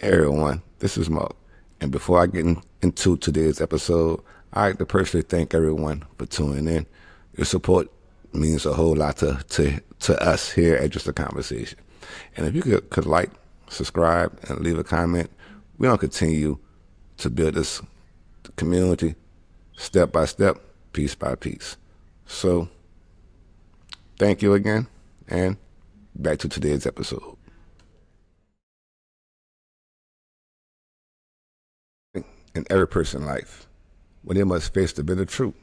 Hey everyone, this is Mark. And before I get into today's episode, I'd like to personally thank everyone for tuning in. Your support means a whole lot to us here at Just a Conversation. And if you could like, subscribe, and leave a comment, we're going to continue to build this community step by step, piece by piece. So, thank you again, and back to today's episode. In every person's life, when they must face the bitter truth,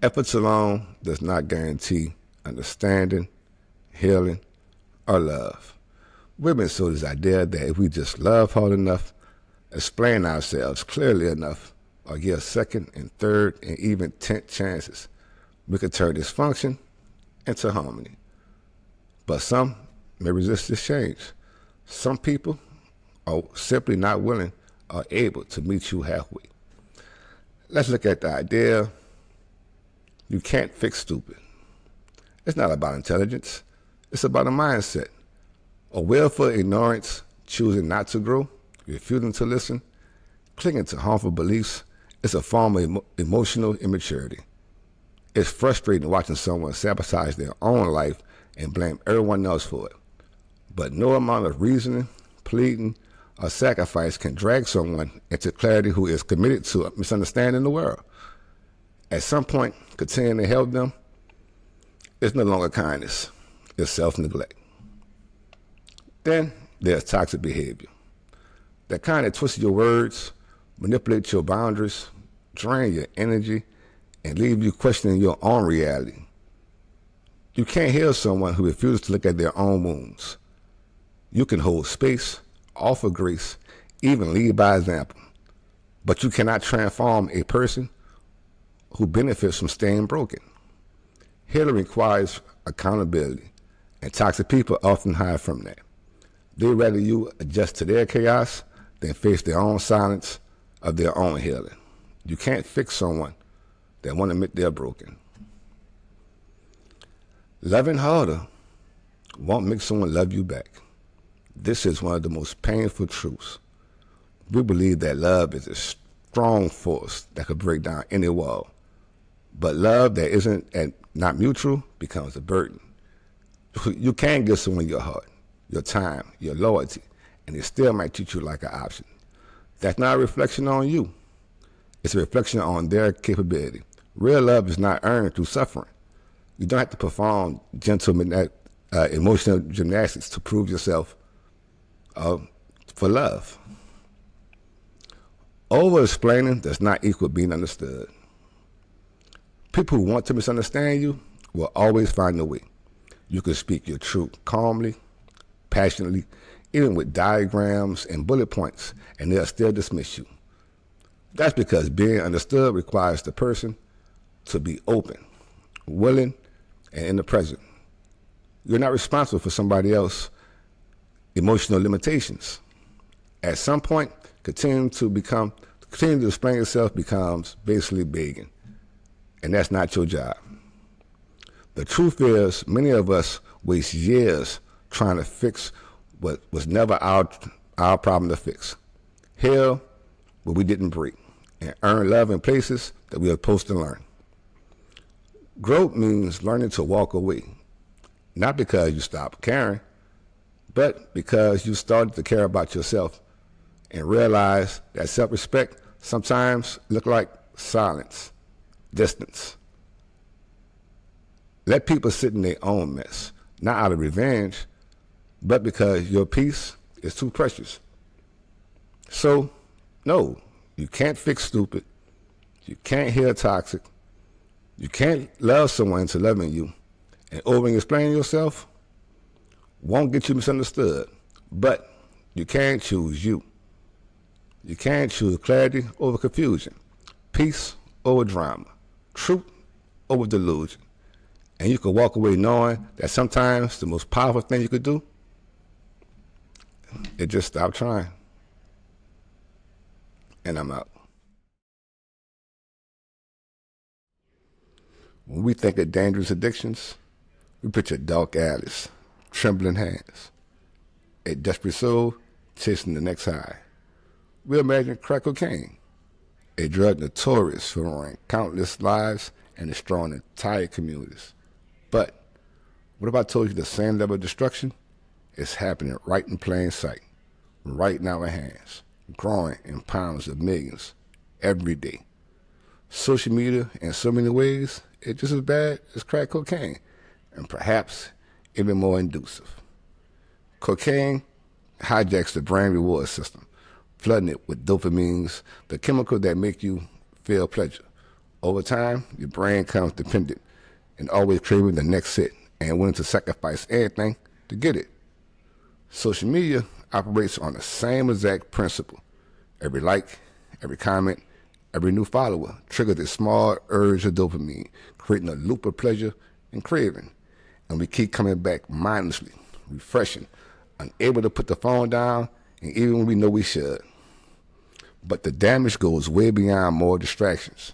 efforts alone does not guarantee understanding, healing, or love. We've been sold this idea that if we just love hard enough, explain ourselves clearly enough, or give second and third and even 10th chances, we could turn dysfunction into harmony. But some may resist this change. Some people are simply not willing or able to meet you halfway. Let's look at the idea you can't fix stupid. It's not about intelligence. It's about a mindset. A willful ignorance, choosing not to grow, refusing to listen, clinging to harmful beliefs, is a form of emotional immaturity. It's frustrating watching someone sabotage their own life and blame everyone else for it. But no amount of reasoning, pleading, or sacrifice can drag someone into clarity who is committed to misunderstanding the world. At some point, continuing to help them is no longer kindness, it's self-neglect. Then there's toxic behavior. That kind that twists your words, manipulates your boundaries, drain your energy, and leave you questioning your own reality. You can't heal someone who refuses to look at their own wounds. You can hold space, offer grace, even lead by example. But you cannot transform a person who benefits from staying broken. Healing requires accountability, and toxic people often hide from that. They'd rather you adjust to their chaos than face their own silence of their own healing. You can't fix someone that won't admit they're broken. Loving harder won't make someone love you back. This is one of the most painful truths. We believe that love is a strong force that could break down any wall. But love that isn't and not mutual becomes a burden. You can give someone your heart, your time, your loyalty, and they still might treat you like an option. That's not a reflection on you. It's a reflection on their capability. Real love is not earned through suffering. You don't have to perform gentle emotional gymnastics to prove yourself for love. Over-explaining does not equal being understood. People who want to misunderstand you will always find a way. You can speak your truth calmly, passionately, even with diagrams and bullet points, and they'll still dismiss you. That's because being understood requires the person to be open, willing, and in the present. You're not responsible for somebody else's emotional limitations. At some point, continuing to explain yourself becomes basically begging, and that's not your job. The truth is, many of us waste years trying to fix what was never our problem to fix. Heal what we didn't break, and earn love in places that we are supposed to learn. Growth means learning to walk away, not because you stopped caring, but because you started to care about yourself and realize that self-respect sometimes look like silence, distance. Let people sit in their own mess, not out of revenge, but because your peace is too precious. So, no, you can't fix stupid. You can't heal toxic. You can't love someone into loving you. And over-explaining yourself won't get you misunderstood, but you can choose you. You can choose clarity over confusion, peace over drama, truth over delusion. And you can walk away knowing that sometimes the most powerful thing you could do is just stop trying. And I'm out. When we think of dangerous addictions, we picture dark alleys, trembling hands, a desperate soul chasing the next high. We imagine crack cocaine, a drug notorious for ruining countless lives and destroying entire communities. But what if I told you the same level of destruction is happening right in plain sight, right in our hands, growing in pounds of millions every day? Social media, in so many ways, is just as bad as crack cocaine, and perhaps even more inducive. Cocaine hijacks the brain reward system, flooding it with dopamines, the chemical that make you feel pleasure. Over time, your brain becomes dependent and always craving the next hit and willing to sacrifice anything to get it. Social media operates on the same exact principle. Every like, every comment, every new follower triggers a small urge of dopamine, creating a loop of pleasure and craving. And we keep coming back mindlessly, refreshing, unable to put the phone down, and even when we know we should. But the damage goes way beyond more distractions.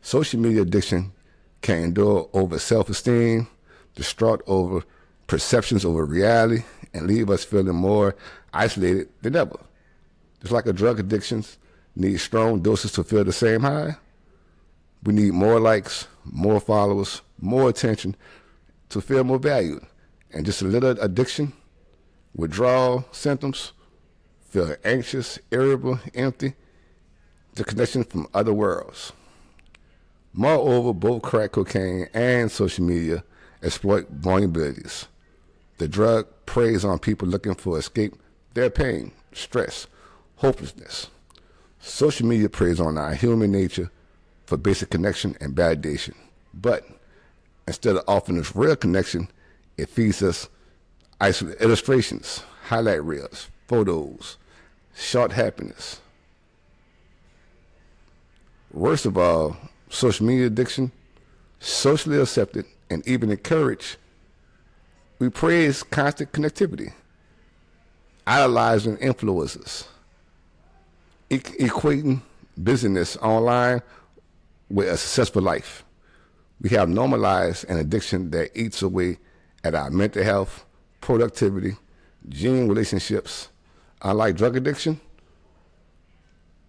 Social media addiction can endure over self-esteem, distraught over perceptions over reality, and leave us feeling more isolated than ever. Just like a drug addiction needs strong doses to feel the same high, we need more likes, more followers, more attention to feel more valued. And just a little addiction, withdrawal symptoms, feel anxious, irritable, empty, the connection from other worlds. Moreover, both crack cocaine and social media exploit vulnerabilities. The drug preys on people looking for escape their pain, stress, hopelessness. Social media preys on our human nature for basic connection and validation. But instead of offering us real connection, it feeds us isolated illustrations, highlight reels, photos, short happiness. Worst of all, social media addiction, socially accepted and even encouraged, we praise constant connectivity, idolizing influencers, equating busyness online with a successful life. We have normalized an addiction that eats away at our mental health, productivity, genuine relationships. Unlike drug addiction,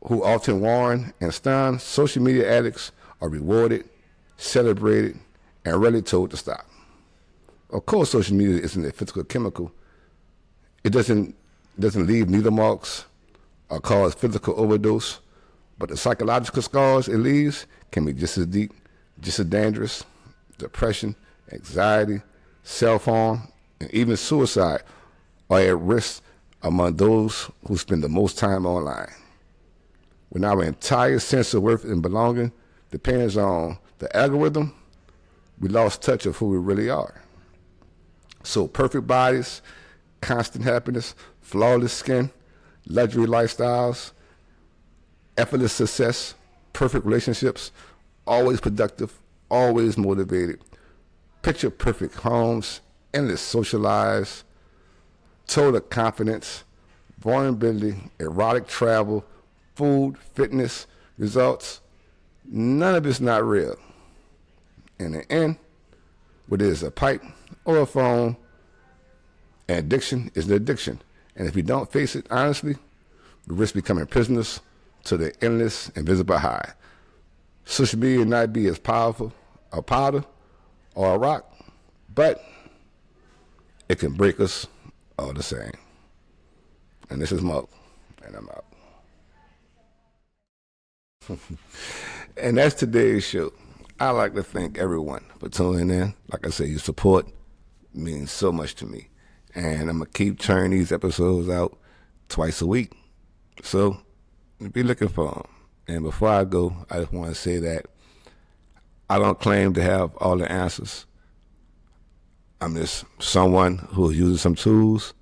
who often warn and stun, social media addicts are rewarded, celebrated, and rarely told to stop. Of course, social media isn't a physical chemical. It doesn't leave needle marks or cause physical overdose, but the psychological scars it leaves can be just as deep, just as dangerous. Depression, anxiety, self-harm, and even suicide are at risk among those who spend the most time online. When our entire sense of worth and belonging depends on the algorithm, we lost touch of who we really are. So perfect bodies, constant happiness, flawless skin, luxury lifestyles, effortless success, perfect relationships, always productive, always motivated, picture perfect homes, endless social lives, total confidence, vulnerability, erotic travel, food, fitness, results. None of it's not real. In the end, whether it's a pipe or a phone, an addiction is an addiction. And if we don't face it honestly, we risk becoming prisoners to the endless, invisible high. Social media may not be as powerful a powder or a rock, but it can break us all the same. And this is Mo, and I'm out. And that's today's show. I'd like to thank everyone for tuning in. Like I said, your support means so much to me. And I'm going to keep turning these episodes out twice a week. So be looking for them. And before I go, I just want to say that I don't claim to have all the answers. I'm just someone who is using some tools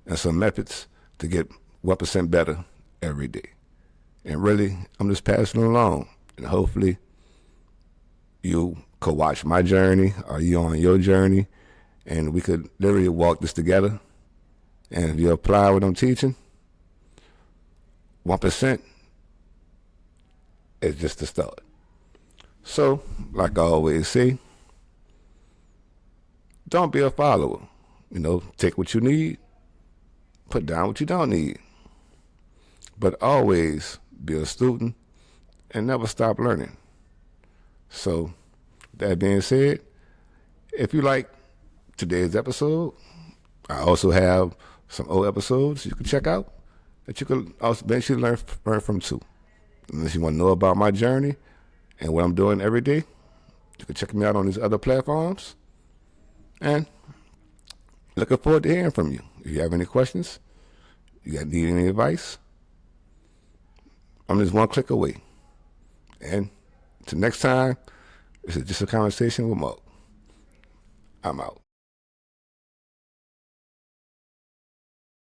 and some methods to get 1% better every day. And really, I'm just passing it along. And hopefully you could watch my journey or you on your journey, and we could literally walk this together. And if you apply what I'm teaching, 1% is just the start. So, like I always say, don't be a follower. Take what you need, put down what you don't need. but always be a student and never stop learning. So, that being said, if you like today's episode, I also have some old episodes you can check out that you can also eventually learn from too. Unless you want to know about my journey and what I'm doing every day, you can check me out on these other platforms. And looking forward to hearing from you. If you have any questions, need any advice, I'm just one click away. And until next time, this is Just a Conversation with Mo. I'm out.